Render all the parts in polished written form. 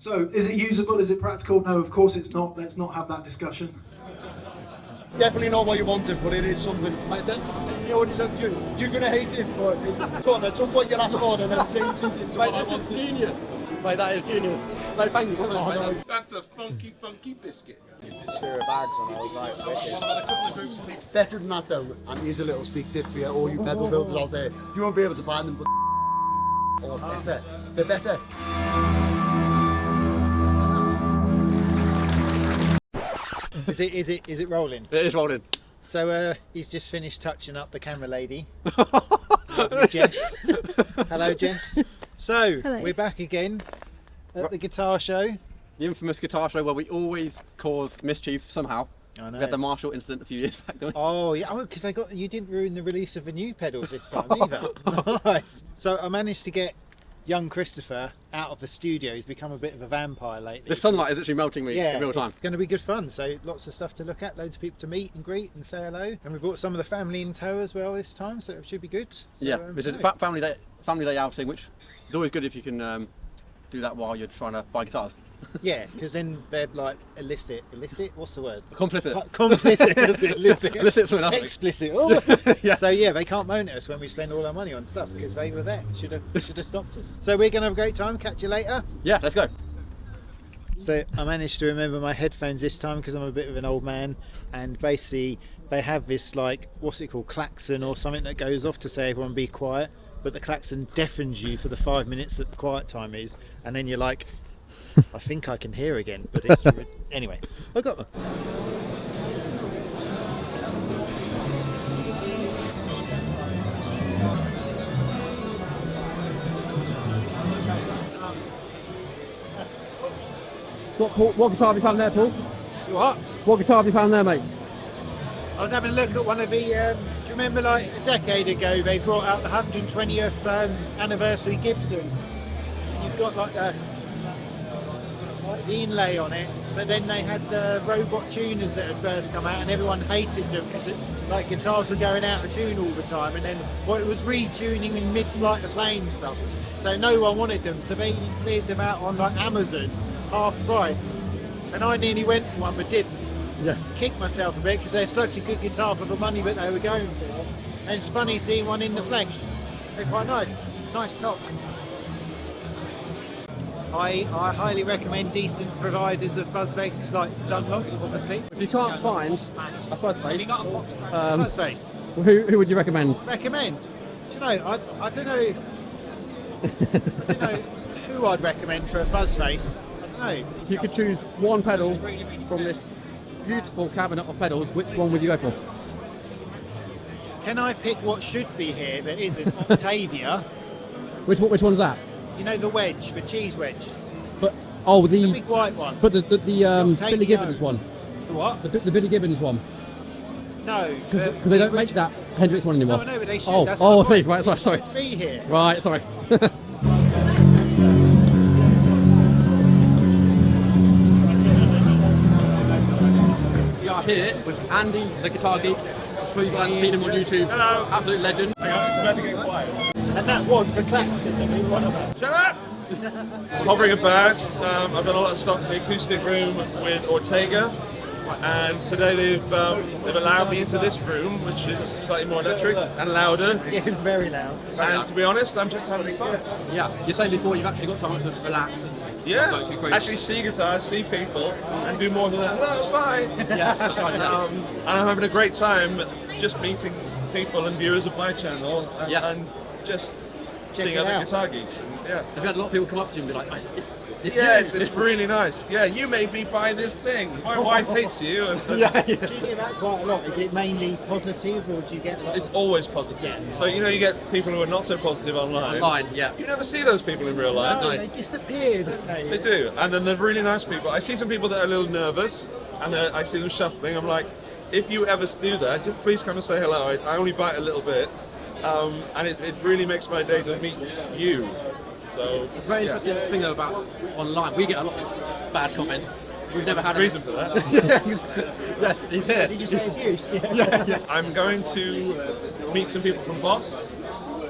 So, is it usable? Is it practical? No, of course it's not. Let's not have that discussion. Definitely not what you wanted, but it is something. Mate, it already looks good. You're going to hate it, but it's fun. At some point you'll ask for it and it'll change it into what I Mate, wanted. this is genius. Mate, that is genius. Mate, thank you so much. Mate. That's a funky, funky biscuit. Sphere of bags and I was like, wicked. Better than that though, and here's a little sneak tip for you, all you pedal builders out there, you won't be able to find them, but or better. They're better. Is it rolling? It is rolling. So he's just finished touching up the camera lady. Lovely Jess. Hello Jess. So Hello. we're back again at the guitar show. The infamous guitar show where we always cause mischief somehow. I know. We had the Marshall incident a few years back, didn't we? Oh yeah, because you didn't ruin the release of the new pedals this time either. Nice. So I managed to get young Christopher out of the studio. He's become a bit of a vampire lately. The sunlight is actually melting me in real time. It's going to be good fun. So lots of stuff to look at, loads of people to meet and greet and say hello. And we brought some of the family in tow as well this time, so it should be good. So, Yeah, this is a family day outing, which is always good if you can do that while you're trying to buy guitars. Yeah, because then they're like illicit, what's the word? Complicit. Complicit, that's it, illicit. Illicit something else. Explicit. Oh. Yeah. So yeah, they can't moan at us when we spend all our money on stuff because they were there. Should have stopped us. So we're gonna have a great time. Catch you later. Yeah, let's go. So I managed to remember my headphones this time because I'm a bit of an old man, and basically they have this like, what's it called, klaxon or something that goes off to say everyone be quiet, but the klaxon deafens you for the 5 minutes that the quiet time is, and then you're like, I think I can hear again, but it's anyway. I got them. What guitar have you found there, Paul? What? What guitar have you found there, mate? I was having a look at one of the. Do you remember, like a decade ago, they brought out the 120th anniversary Gibsons? You've got like the inlay on it, but then they had the robot tuners that had first come out, and everyone hated them because like guitars were going out of tune all the time, and then it was retuning in mid-flight of playing stuff, so no one wanted them, so they cleared them out on like Amazon, half price, and I nearly went for one but didn't. Yeah. Kicked myself a bit because they're such a good guitar for the money that they were going for, and it's funny seeing one in the flesh. They're quite nice tops. I highly recommend decent providers of fuzz faces like Dunlop, obviously. If you can't find a fuzz face, Fuzz face. who would you recommend? Recommend? Do you know, I don't know. I don't know who I'd recommend for a fuzz face. I don't know. If you could choose one pedal from this beautiful cabinet of pedals, which one would you go for? Can I pick what should be here that isn't Octavia? Which one's that? You know the wedge, the cheese wedge, But the big white one. but the Octavia. Billy Gibbons one. The what? The Billy Gibbons one. No, Because they don't make that Hendrix one anymore. No, no, but they should. Oh, That's I my see. point. Right, sorry. It should be here. Right, sorry. We are here with Andy, the guitar geek. I'm sure you guys have seen him on YouTube. Hello. Absolute legend. Hang on, it's about to get quiet. And that was the klaxon that we won about. Shut up! Hovering about, I've done a lot of stuff in the acoustic room with Ortega, and today they've allowed me into this room, which is slightly more electric and louder. Yeah, very loud. And to be honest, I'm just having fun. Yeah, you're saying before you've actually got time to relax and Yeah, not go too crazy. actually see guitars, see people, and do more than that. Hello, bye. Yes, that's right. Yeah. And I'm having a great time just meeting people and viewers of my channel, and, Yes. and just Check seeing it other out. guitar geeks. And, yeah. Have you had a lot of people come up to you and be like, it's Yes, it's really nice. Yeah, you made me buy this thing. My wife hates you. And yeah. Do you get that quite a lot? Is it mainly positive, or do you get like... It's always positive. Yeah. So you know, you get people who are not so positive online. Online, yeah. You never see those people in real life. No, they disappeared, didn't they? They do, and then they're really nice people. I see some people that are a little nervous, and I see them shuffling. I'm like, if you ever do that, just please come and say hello. I only bite a little bit, and it really makes my day to meet you. So It's a very interesting thing though about online. We get a lot of bad comments. We've never had reason for that. Yes, he's here. Did you say abuse? Yeah. I'm going to meet some people from Boss.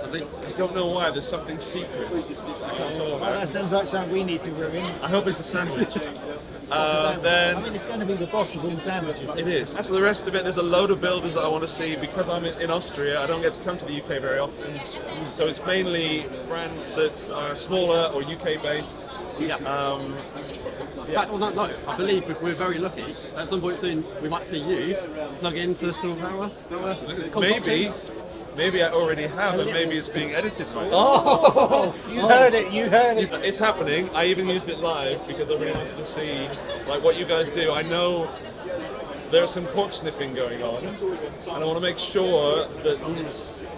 possibly. I don't know why. There's something secret I can't talk Well, about. that sounds like something we need to ruin. I hope it's a sandwich. I Then mean, it's going to be the boss of all sandwiches. it is. As for the rest of it, there's a load of builders that I want to see. Because I'm in Austria, I don't get to come to the UK very often. So it's mainly brands that are smaller or UK based. Yeah. In fact, on that note, I believe if we're very lucky, at some point soon we might see you plug into sort of our Maybe I already have, and maybe it's being edited right now. Oh, you heard it, you heard it. It's happening. I even used it live because I really wanted to see like what you guys do. I know there's some cork sniffing going on, and I want to make sure that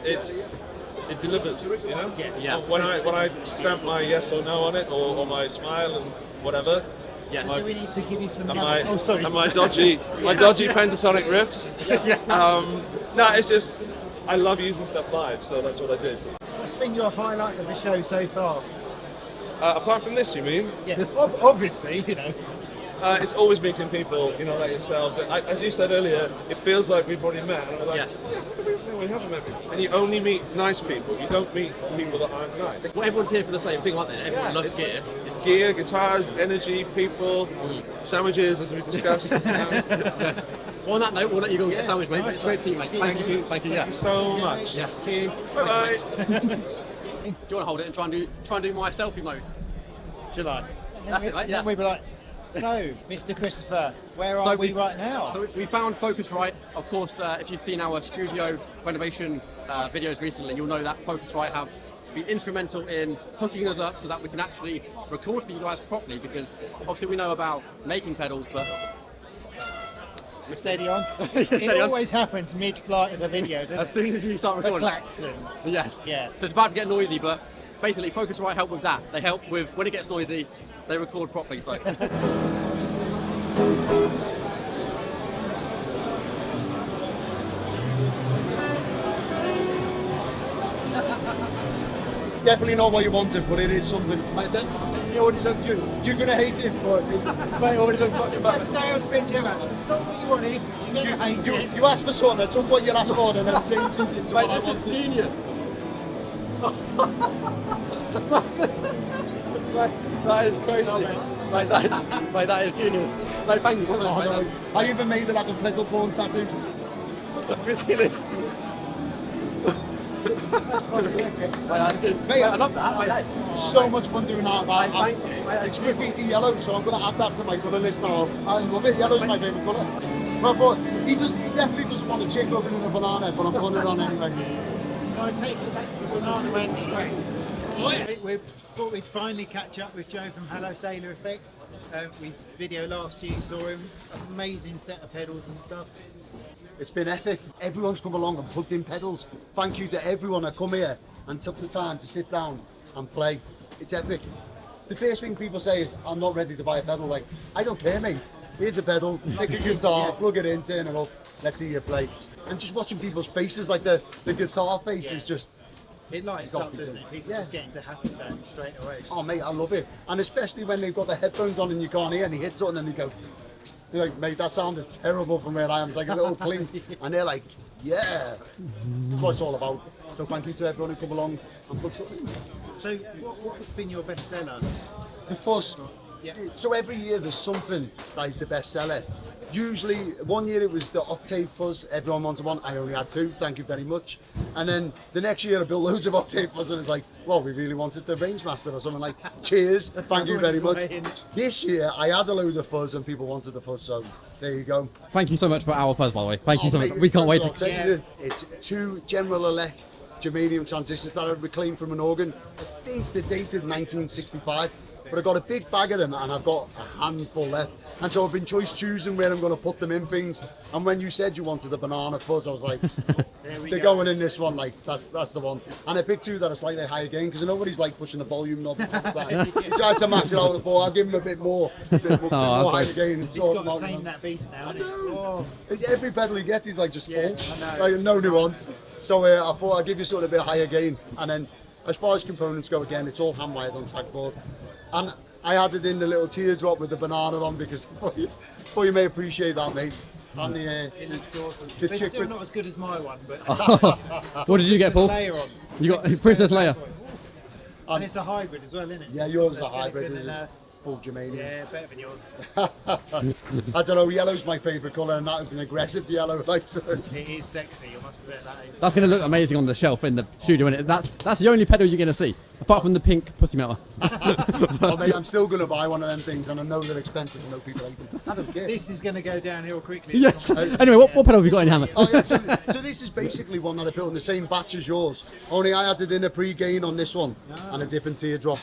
it delivers. You know, Yeah. When I stamp my yes or no on it, or my smile and whatever. Yes. So we need to give you some. And my, oh, sorry. and my dodgy pentatonic riffs. No, it's just I love using stuff live, so that's what I did. What's been your highlight of the show so far? Apart from this, you mean? Yeah, obviously, you know. It's always meeting people, you know, like yourselves. As you said earlier, it feels like we've already met. And I was like, Yes. No, we haven't met. And you only meet nice people. You don't meet people that aren't nice. Well, everyone's here for the same thing, aren't they? Everyone loves it's gear. It's gear, guitars, energy, people, sandwiches, as we discussed. Yes. Well, on that note, we'll let you go and get a sandwich, mate. Nice It's great to see you, mate. Thank you. Thank you so much. Yes. Cheers. Bye bye. Do you want to hold it and try and do my selfie mode? Shall I? That's it, mate. Yeah. Then we'll be like, so, Mr. Christopher, where are we right now? So we found Focusrite. Of course, if you've seen our studio renovation videos recently, you'll know that Focusrite have been instrumental in hooking us up so that we can actually record for you guys properly, because obviously we know about making pedals, but Steady on. Steady It on. always happens mid-flight of the video, doesn't as it? soon as you start The recording. klaxon. Yes. Yeah. So it's about to get noisy, but basically Focusrite help with that. They help with when it gets noisy, they record properly. So. Definitely not what you wanted, but it is something. Mate, then, it already looks good. You're gonna hate it, but it's, Mate, it already looks fucking Best bad. sales pitch ever. It's not what you wanted. You never hate it. you asked for something, I took what you asked for, and then changed something to Mate, what I this is wanted. genius. Mate, that is crazy. Mate, that is genius. Mate, thank you so much. Oh, Mate, no. I even made it like a pedal porn tattoo. Have you seen this? Mate, that's good. Mate, I love that. Mate, that is So much fun doing that. Mate, thank you. Mate, It's graffiti yellow, so I'm going to add that to my colour list now. I love it. Yellow's my favourite colour. But I thought he definitely doesn't want a chick looking at a banana, but I'm putting it on anyway. So I take it that's the Banana Man straight. We thought we'd finally catch up with Joe from Hello Sailor Effects. We video last year, saw him. Amazing set of pedals and stuff. It's been epic. Everyone's come along and plugged in pedals. Thank you to everyone that come here and took the time to sit down and play. It's epic. The first thing people say is, I'm not ready to buy a pedal. Like, I don't care, mate. Here's a pedal, pick a guitar, plug it in, turn it up, let's hear you play. And just watching people's faces, like the guitar face is just, It lights up, doesn't it? People just getting to happy zone straight away. oh mate, I love it. And especially when they've got the headphones on and you can't hear and they hit something and they go, they're like, mate, that sounded terrible from where I am. It's like a little clink. And they're like, yeah. That's what it's all about. So thank you to everyone who come along and put something. So what's been your best seller? The fuzz. So every year there's something that is the best seller. Usually, one year it was the Octave fuzz. Everyone wanted one. I only had two. Thank you very much. And then the next year I built loads of Octave fuzz, and it's like, well, we really wanted the Rangemaster or something. Like, cheers. Thank you very much. This year I had a load of fuzz, and people wanted the fuzz. So there you go. Thank you so much for our fuzz, by the way. Thank you so much. Mate, We can't wait I'll to. tell you, it's two General Elect germanium transistors that I reclaimed from an organ. I think they're dated 1965. But I've got a big bag of them and I've got a handful left. And so I've been choice choosing where I'm going to put them in things. And when you said you wanted the banana fuzz, I was like, they're going in this one, like, that's the one. And I picked two that are slightly higher gain because nobody's like pushing the volume knob all the time. He tries to match it out with the four. I'll give him a bit more higher gain. He's got to tame that beast now, hasn't he? Oh. Every pedal he gets, he's like just full. I know. Like, no nuance. So I thought I'd give you sort of a bit higher gain. And then as far as components go, again, it's all hand-wired on tag board. And I added in the little teardrop with the banana on because, well, you may appreciate that, mate. And It looks awesome. the It's chick still with- not as good as my one, but What did you get, Paul? Layer on. You got Princess Leia. And it's a hybrid as well, isn't it? yeah, So yours it's is a got hybrid, silicone is and, it? Full germanium. yeah, better than yours. I don't know, yellow's my favourite colour, and that is an aggressive yellow. Like, so. It is sexy, you must admit that is. That's going to look amazing on the shelf in the studio, isn't it? That's the only pedal you're going to see, apart from the pink pussy melter. Oh, mate, I'm still going to buy one of them things, and I know they're expensive, and know people hate them. I don't care. This is going to go downhill quickly. Yes. Anyway, what pedal have you got in your hand? Oh, yeah, so this is basically one that I built in the same batch as yours. Only I added in a pre-gain on this one and a different teardrop.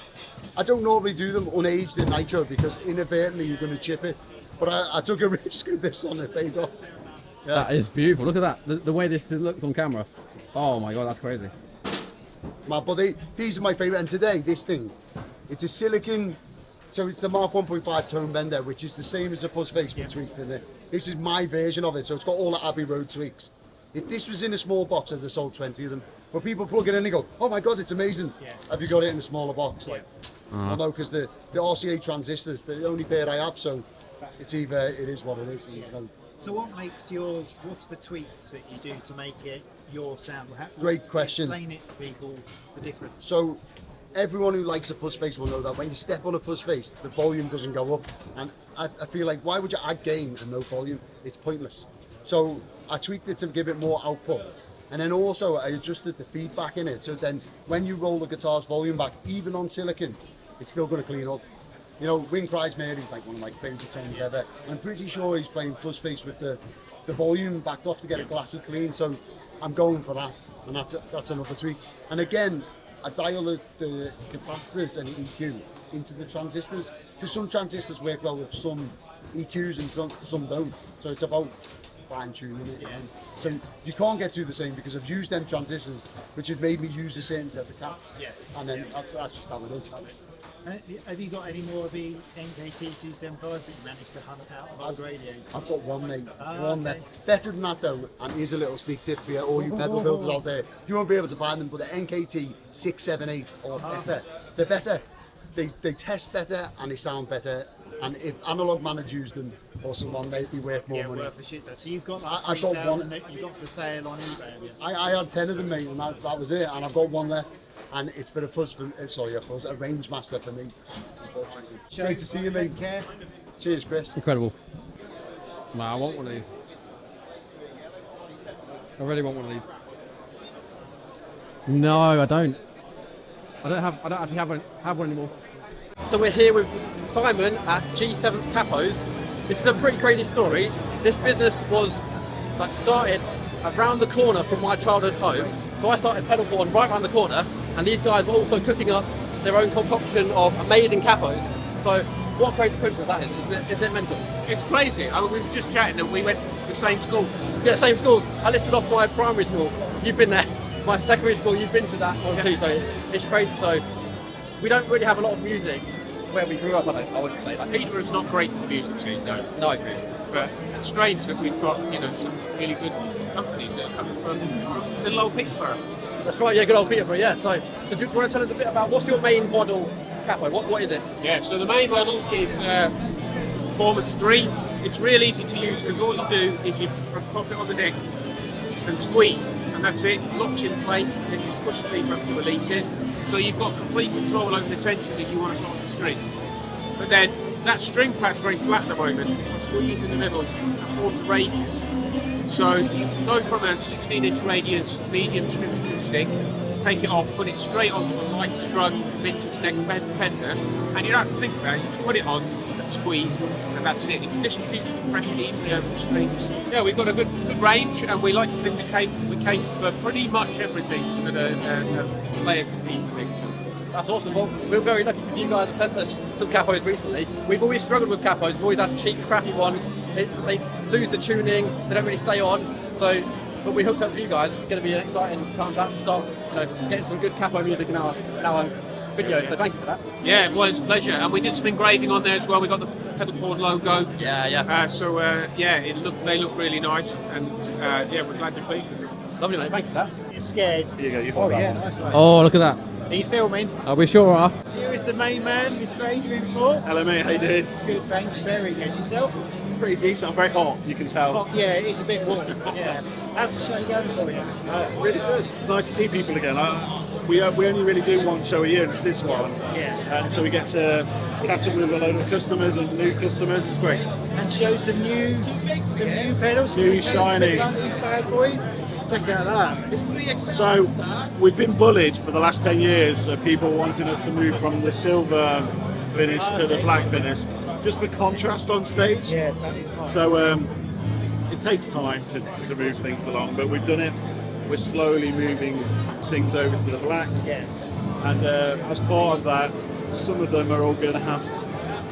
I don't normally do them unaged in nitro because inadvertently you're going to chip it. But I took a risk with this one, it paid off. Yeah. That is beautiful. Look at that. The way this looks on camera. Oh my god, that's crazy. Man, but these are my favourite. And today, this thing, it's a silicon. So it's the Mark 1.5 tone bender, which is the same as the fuzz face but tweaked in it. This is my version of it, so it's got all the Abbey Road tweaks. If this was in a small box, I'd have sold 20 of them. But people plug it in and go, oh my god, it's amazing. Yeah. Have you got it in a smaller box? Like, well, no, because the RCA transistors, they're the only pair I have, so it's either it is what it is. You know. So what makes yours, what's the tweaks that you do to make it your sound? Great question. Explain it to people, the difference. So everyone who likes a fuzz face will know that when you step on a fuzz face, the volume doesn't go up. And I feel like, why would you add gain and no volume? It's pointless. So I tweaked it to give it more output. And then also I adjusted the feedback in it. So then when you roll the guitar's volume back, even on silicon, it's still going to clean up. You know, Wing Cries Mary's like one of my favourite songs ever. I'm pretty sure he's playing fuzz face with the volume backed off to get it glassy clean. So I'm going for that. And that's another tweak. And again, I dial the capacitors and EQ into the transistors. Because some transistors work well with some EQs and some don't. So it's about fine tuning it. Yeah. So you can't get to the same because I've used them transistors, which have made me use a certain set of caps. Yeah. And then that's just how it is. Have you got any more of the NKT 275s that you managed to hunt out of old radios? I've got one, mate. One okay. left. Better than that, though, and here's a little sneak tip for you, all you pedal builders out there. You won't be able to find them, but the NKT 678 are better. They're better. They test better and they sound better. And if Analog Man had used them or someone, they'd be worth more money. Worth a shit. So you've got like I've got 3,000 that you got for sale on eBay. Have you? I had 10 of them, mate, and that was it. And I've got one left. And it's for a range master for me. Unfortunately. Great to see you, mate. Take care. Cheers, Chris. Incredible. No, I want one of these. I really want one of these. No, I don't. I don't actually have one anymore. So we're here with Simon at G7 Capos. This is a pretty crazy story. This business was started around the corner from my childhood home. So I started pedal porn right around the corner, and these guys were also cooking up their own concoction of amazing capos. So what crazy coincidence that is, isn't it mental? It's crazy. I mean, we were just chatting that we went to the same schools. Yeah, same school. I listed off my primary school. You've been there. My secondary school, you've been to that one too, so it's crazy. So we don't really have a lot of music where we grew up, I wouldn't say. Like, Peterborough's not great for the music scene, no. No. But it's strange that we've got, some really good companies that are coming from little old Peterborough. That's right, yeah, good old Peterborough, yeah. So do you want to tell us a bit about what's your main model capo? What is it? Yeah, so the main model is Performance 3. It's real easy to use because all you do is you pop it on the neck and squeeze, and that's it. It locks in place, and then you just push the lever up to release it. So you've got complete control over the tension that you want to put on the strings. But then that string pad's very flat at the moment. You squeeze in the middle and forms a radius. So you go from a 16-inch radius medium string acoustic, take it off, put it straight onto a light strung vintage neck fender, and you don't have to think about it. You just put it on and squeeze, and that's it. It distributes the pressure evenly over the strings. Yeah, we've got a good range, and we like to think we cater for pretty much everything that a player can need for things. That's awesome. Well, we're very lucky because you guys have sent us some capos recently. We've always struggled with capos. We've always had cheap, crappy ones. They lose the tuning. They don't really stay on. So, but we hooked up with you guys. It's going to be an exciting time to actually start, getting some good capo music in our videos. So thank you for that. Yeah, well, it's a pleasure. And we did some engraving on there as well. We got the pedal board logo. Yeah. They look really nice, and we're glad to be pleased with them. Lovely, mate. Thank you for that. You're scared. Oh, look at that. Are you filming? We sure are. Here is the main man, Mr. Adrian Ford. Hello mate, how you doing? Good, thanks. Very good. Yourself? Pretty decent, I'm very hot, you can tell. Oh, yeah, it is a bit warm. Yeah. How's the show going for you? Really good. Nice to see people again. We only really do one show a year, and it's this one. Yeah. And so we get to catch up with a load of customers and new customers, it's great. And show some new pedals. New shiny. These bad boys. Check out that. So we've been bullied for the last 10 years of people wanting us to move from the silver finish to the black finish, just for contrast on stage. Yeah, that is nice. So it takes time to move things along, but we've done it. We're slowly moving things over to the black. Yeah. And as part of that, some of them are all going to have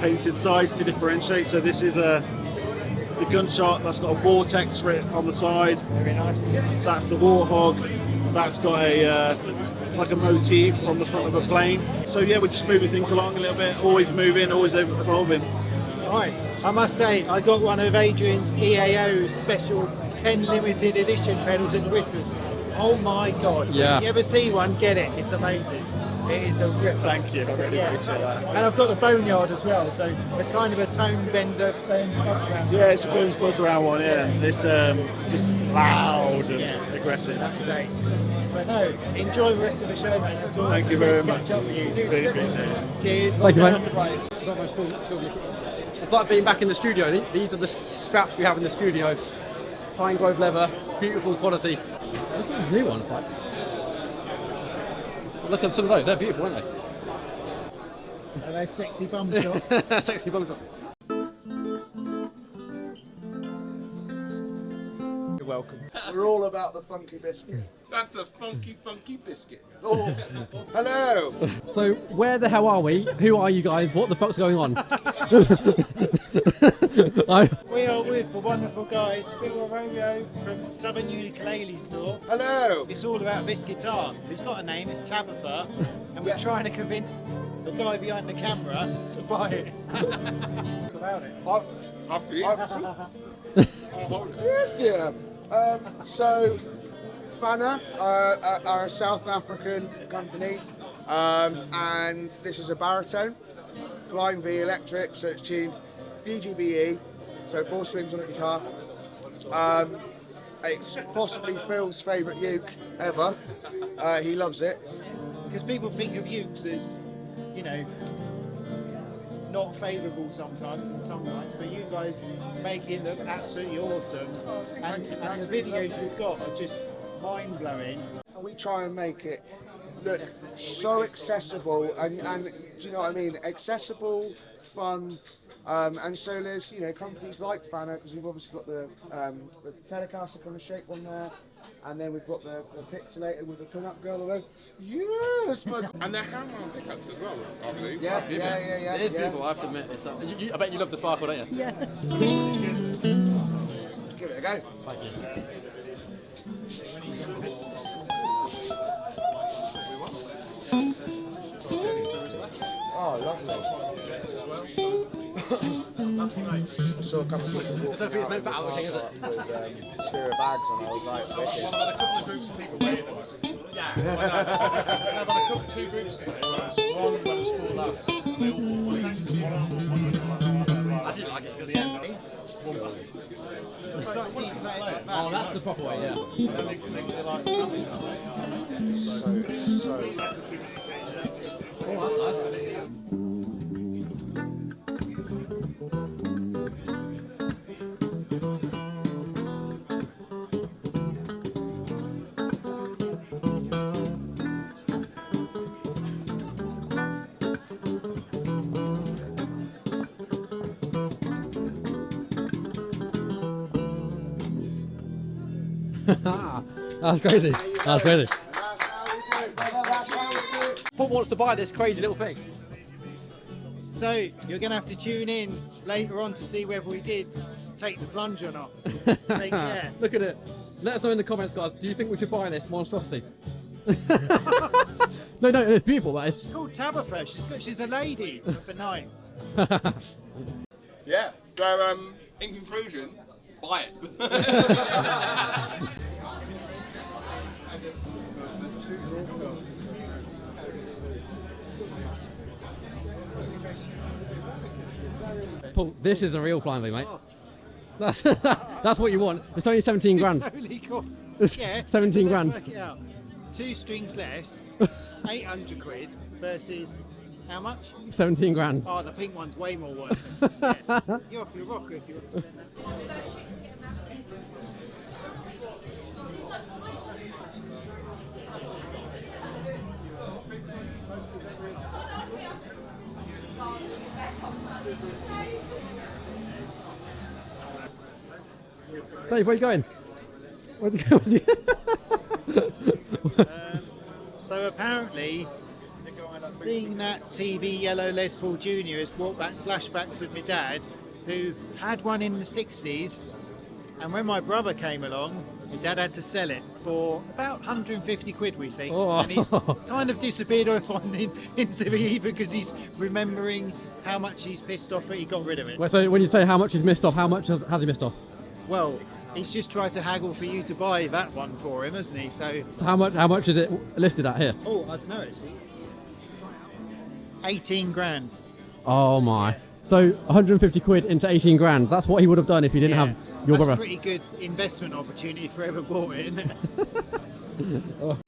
painted sides to differentiate. So this is the gunshot that's got a vortex for it on the side. Very nice. That's the warthog. That's got a like a motif on the front of a plane. So yeah, we're just moving things along a little bit, always moving, always evolving. Nice. I must say, I got one of Adrian's EAO's special 10 limited edition pedals at Christmas. Oh my god. Yeah. If you ever see one, get it. It's amazing. It is a rip. Thank you, I really appreciate that. And I've got the Boneyard as well, so it's kind of a tone bender, burns buzz around. Yeah, it's a burns buzz around one, yeah. It's just loud and aggressive. That's ace. But no, enjoy the rest of the show, mate. That's all. Thank you very Let's much. catch up with you. Really appreciate it. Cheers. Thank you, mate. It's like being back in the studio. These are the straps we have in the studio. Pine Grove leather, beautiful quality. Look at these new ones, like. Look at some of those, they're beautiful, aren't Are they sexy bum shots? they? Sexy bum shot. You're welcome. We're all about the funky biscuit. That's a funky, funky biscuit. Oh, hello. So, where the hell are we? Who are you guys? What the fuck's going on? We are with the wonderful guys, Squiggle Romeo from Southern Ukulele Store. Hello. It's all about this guitar. It's got a name, it's Tabitha, and we're trying to convince the guy behind the camera to buy it. About it. After you. Yes, dear. So, Fana are a South African company, and this is a baritone, Flying V electric, so it's tuned DGBE, so 4 strings on a guitar. It's possibly Phil's favourite uke ever. He loves it. Because people think of ukes as, you know, not favourable sometimes in some lights, but you guys make it look absolutely awesome. And the videos you've got are just mind blowing. We try and make it look so accessible, and do you know what I mean? Accessible, fun, and so there's companies like Fana, because we've obviously got the Telecaster kind of shape on there, and then we've got the pixelated with the pin-up girl around. Yes, man. And they're hand-wound pickups as well, I believe. Yeah. It is beautiful, I have to admit. I bet you love the sparkle, don't you? Yeah. Give it a go. Thank you. Oh, lovely. I saw a couple of people I don't think it's meant for outing, is it? with a sphere of bags on. I was like, wicked. I've had a couple of groups of people waiting on us. Yeah. I've had two groups today, whereas one where there's 4 lads. They all want I didn't like it till the end. Oh, that's the proper way, yeah. So. Oh, that's nice. That's crazy. That's crazy. Paul wants to buy this crazy little thing. So you're going to have to tune in later on to see whether we did take the plunge or not. Yeah. Look at it. Let us know in the comments, guys. Do you think we should buy this monstrosity? No, it's beautiful. That is. It's called Tabitha. She's a lady of the night. Yeah. So, in conclusion, buy it. The 2 broadcasters are Paul, this is a real flying V, mate. That's what you want. It's only 17 grand. It's only got, yeah, 17 so grand. let's work it out. 2 strings less, 800 quid versus how much? 17 grand. Oh, the pink one's way more worth it. Yeah. You're off your rocker if you want to spend that. Dave, where are you going? Where's he going? So apparently, seeing that TV yellow Les Paul Jr. has brought back flashbacks of my dad, who had one in the 60s, and when my brother came along, my dad had to sell it for about 150 quid, we think. Oh. And he's kind of disappeared off on into the ether because he's remembering how much he's pissed off that he got rid of it. Well, so when you say how much he's missed off, how much has he missed off? Well, he's just tried to haggle for you to buy that one for him, hasn't he? So How much is it listed at here? oh, I don't know actually. 18 grand. Oh my. So 150 quid into 18 grand. That's what he would have done if he didn't Yeah, have your that's brother. a pretty good investment opportunity if you ever bought it, isn't it? Oh.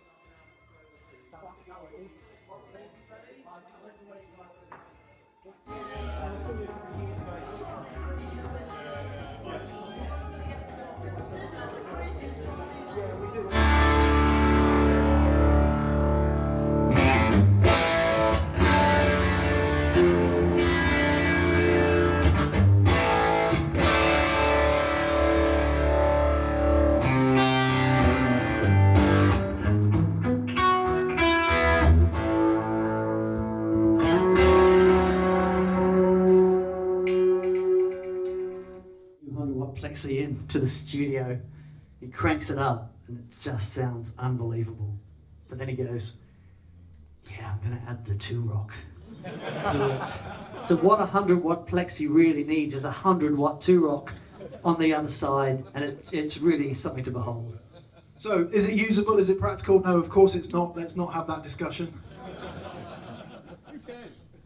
Plexi into the studio, he cranks it up and it just sounds unbelievable. But then he goes, yeah, I'm gonna add the 2-rock to it. So what a 100-watt Plexi really needs is a 100-watt 2-rock on the other side, and it's really something to behold. So, is it usable? Is it practical? No, of course it's not. Let's not have that discussion.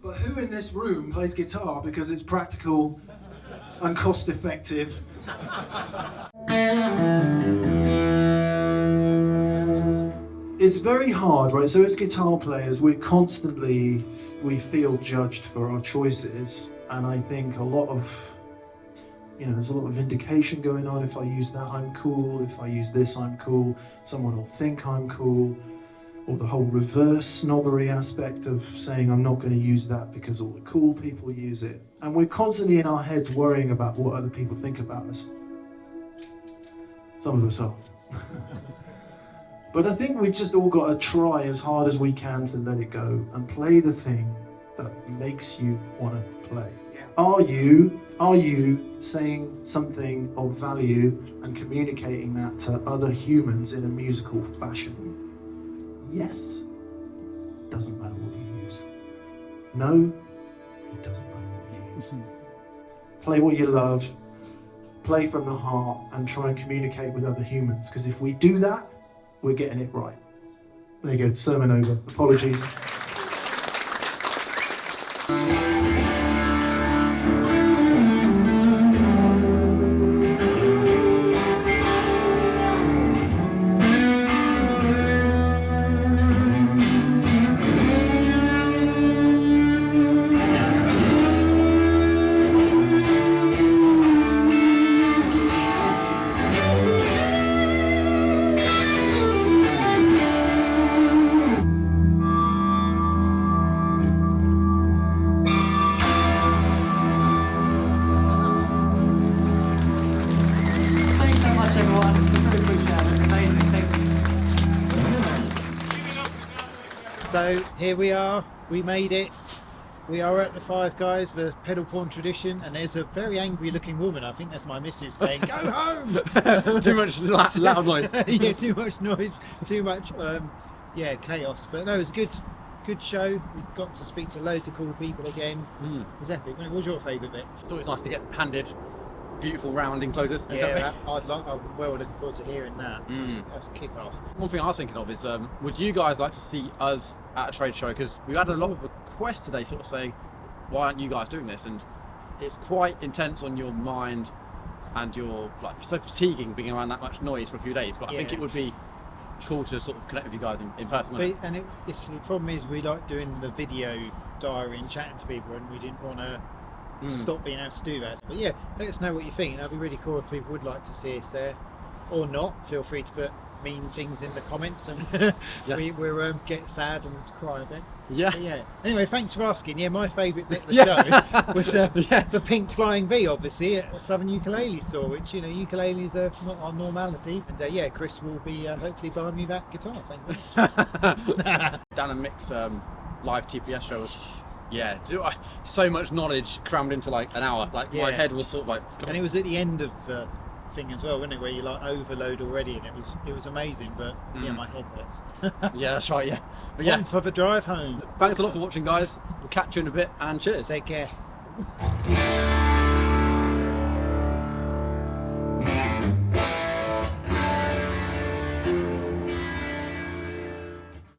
But who in this room plays guitar because it's practical and cost effective? It's very hard, right? So as guitar players, we feel judged for our choices, and I think a lot of, there's a lot of vindication going on. If I use that, I'm cool. If I use this, I'm cool. Someone will think I'm cool. Or the whole reverse snobbery aspect of saying I'm not going to use that because all the cool people use it. And we're constantly in our heads worrying about what other people think about us. Some of us are. But I think we've just all got to try as hard as we can to let it go and play the thing that makes you want to play. Yeah. Are you saying something of value and communicating that to other humans in a musical fashion? Yes. Doesn't matter what you use. No, it doesn't matter what you use. Play what you love, play from the heart, and try and communicate with other humans, because if we do that, we're getting it right. There you go, sermon over. Apologies. So here we are, we made it. We are at the Five Guys, the pedal porn tradition, and there's a very angry looking woman, I think that's my missus, saying, go home! Too much loud noise. Yeah, too much noise, too much, chaos. But no, it was a good show. We got to speak to loads of cool people again. It was epic. What was your favourite bit? It's always nice to get handed beautiful round enclosures. Yeah, I'm well looking forward to hearing that. That's kick-ass. One thing I was thinking of is, would you guys like to see us at a trade show? Because we had a lot of requests today sort of saying, why aren't you guys doing this? And it's quite intense on your mind, and you're like so fatiguing being around that much noise for a few days. But I think it would be cool to sort of connect with you guys in person. And the problem is we like doing the video diary and chatting to people, and we didn't want to stop being able to do that. But yeah, let us know what you think. That'd be really cool if people would like to see us there, or not. Feel free to put mean things in the comments, and we'll get sad and cry a bit. But yeah. Anyway, thanks for asking. Yeah, my favourite bit of the show was the pink flying V, obviously, at Southern Ukulele Store, which, you know, ukuleles are not our normality. And yeah, Chris will be hopefully buying me that guitar. Thank you. Dan and Mick's live TPS show was, so much knowledge crammed into like an hour. Like my head was sort of like. And it was at the end of the thing as well, wasn't it, where you like overload already, and it was amazing. But yeah, my head hurts. Yeah, that's right. Yeah, but yeah, one for the drive home. Thanks a lot for watching, guys. We'll catch you in a bit, and cheers. Take care.